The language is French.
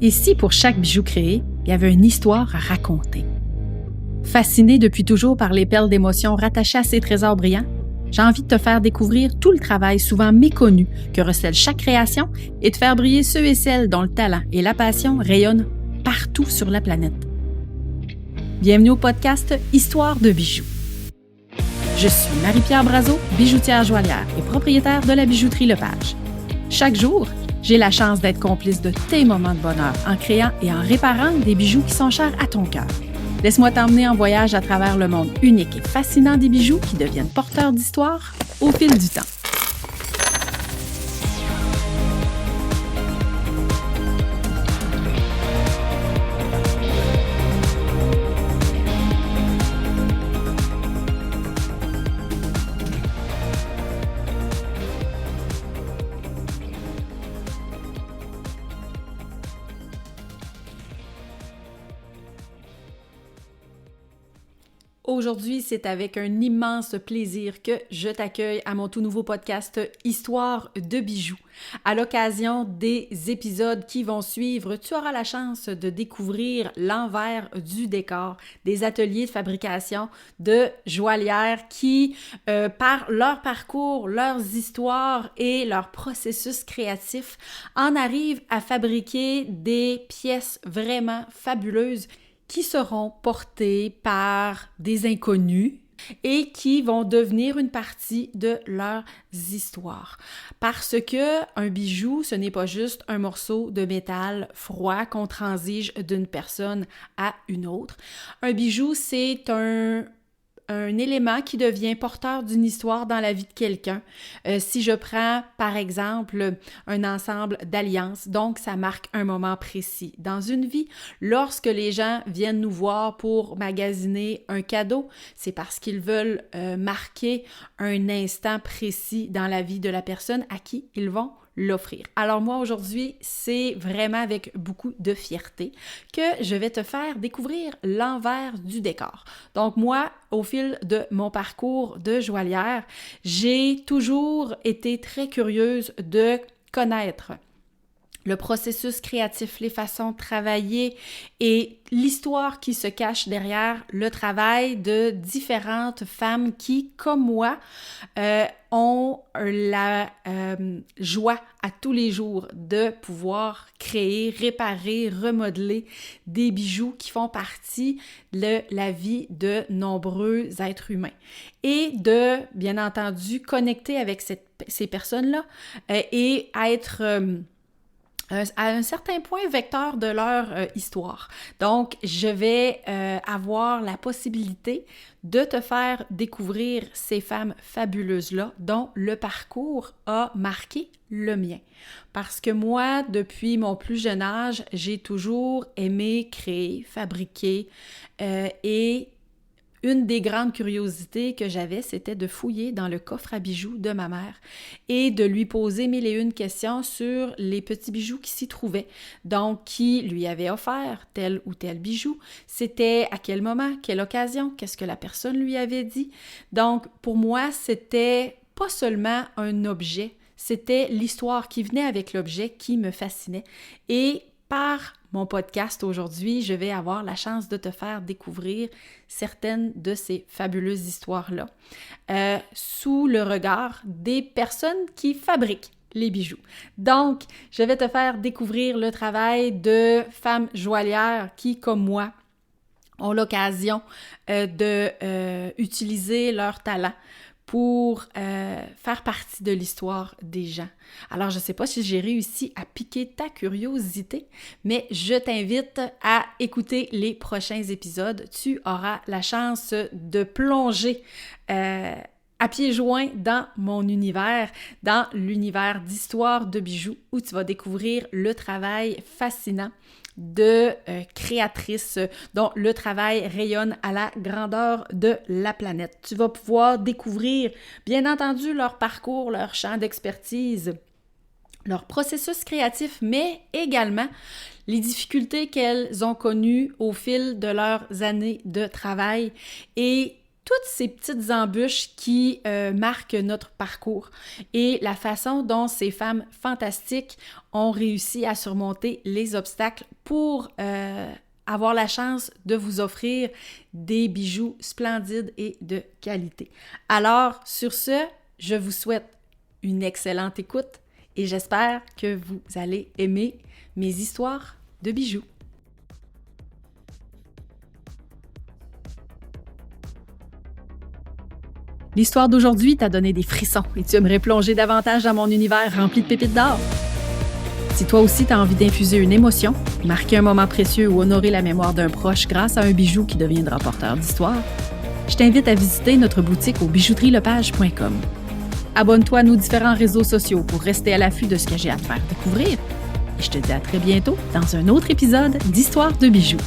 Et si pour chaque bijou créé, il y avait une histoire à raconter? Fasciné depuis toujours par les perles d'émotions rattachées à ces trésors brillants, j'ai envie de te faire découvrir tout le travail souvent méconnu que recèle chaque création et de faire briller ceux et celles dont le talent et la passion rayonnent partout sur la planète. Bienvenue au podcast Histoire de bijoux. Je suis Marie-Pierre Brazeau, bijoutière joaillière et propriétaire de la bijouterie Lepage. Chaque jour, j'ai la chance d'être complice de tes moments de bonheur en créant et en réparant des bijoux qui sont chers à ton cœur. Laisse-moi t'emmener en voyage à travers le monde unique et fascinant des bijoux qui deviennent porteurs d'histoire au fil du temps. Aujourd'hui, c'est avec un immense plaisir que je t'accueille à mon tout nouveau podcast Histoire de bijoux. À l'occasion des épisodes qui vont suivre, tu auras la chance de découvrir l'envers du décor des ateliers de fabrication de joaillières qui, par leur parcours, leurs histoires et leur processus créatif, en arrivent à fabriquer des pièces vraiment fabuleuses qui seront portées par des inconnus et qui vont devenir une partie de leurs histoires. Parce que un bijou, ce n'est pas juste un morceau de métal froid qu'on transige d'une personne à une autre. Un bijou, c'est un élément qui devient porteur d'une histoire dans la vie de quelqu'un. Si je prends, par exemple, un ensemble d'alliances, donc ça marque un moment précis dans une vie. Lorsque les gens viennent nous voir pour magasiner un cadeau, c'est parce qu'ils veulent marquer un instant précis dans la vie de la personne à qui ils vont l'offrir. Alors moi, aujourd'hui, c'est vraiment avec beaucoup de fierté que je vais te faire découvrir l'envers du décor. Donc moi, au fil de mon parcours de joaillière, j'ai toujours été très curieuse de connaître le processus créatif, les façons de travailler et l'histoire qui se cache derrière le travail de différentes femmes qui, comme moi, ont la joie à tous les jours de pouvoir créer, réparer, remodeler des bijoux qui font partie de la vie de nombreux êtres humains. Et de, bien entendu, connecter avec ces personnes-là et être à un certain point vecteur de leur histoire. Donc, je vais avoir la possibilité de te faire découvrir ces femmes fabuleuses-là dont le parcours a marqué le mien. Parce que moi, depuis mon plus jeune âge, j'ai toujours aimé créer, fabriquer et une des grandes curiosités que j'avais, c'était de fouiller dans le coffre à bijoux de ma mère et de lui poser mille et une questions sur les petits bijoux qui s'y trouvaient. Donc, qui lui avait offert tel ou tel bijou, c'était à quel moment, quelle occasion, qu'est-ce que la personne lui avait dit. Donc, pour moi, c'était pas seulement un objet, c'était l'histoire qui venait avec l'objet qui me fascinait. Et par mon podcast aujourd'hui, je vais avoir la chance de te faire découvrir certaines de ces fabuleuses histoires-là sous le regard des personnes qui fabriquent les bijoux. Donc, je vais te faire découvrir le travail de femmes joaillières qui, comme moi, ont l'occasion d'utiliser leur talent pour faire partie de l'histoire des gens. Alors, je ne sais pas si j'ai réussi à piquer ta curiosité, mais je t'invite à écouter les prochains épisodes. Tu auras la chance de plonger à pieds joints dans mon univers, dans l'univers d'histoire de bijoux, où tu vas découvrir le travail fascinant de créatrices dont le travail rayonne à la grandeur de la planète. Tu vas pouvoir découvrir, bien entendu, leur parcours, leur champ d'expertise, leur processus créatif, mais également les difficultés qu'elles ont connues au fil de leurs années de travail et toutes ces petites embûches qui marquent notre parcours et la façon dont ces femmes fantastiques ont réussi à surmonter les obstacles pour avoir la chance de vous offrir des bijoux splendides et de qualité. Alors, sur ce, je vous souhaite une excellente écoute et j'espère que vous allez aimer mes histoires de bijoux. L'histoire d'aujourd'hui t'a donné des frissons et tu aimerais plonger davantage dans mon univers rempli de pépites d'or. Si toi aussi tu as envie d'infuser une émotion, marquer un moment précieux ou honorer la mémoire d'un proche grâce à un bijou qui deviendra porteur d'histoire, je t'invite à visiter notre boutique au bijouterielepage.com. Abonne-toi à nos différents réseaux sociaux pour rester à l'affût de ce que j'ai à te faire découvrir. Et je te dis à très bientôt dans un autre épisode d'Histoire de bijoux.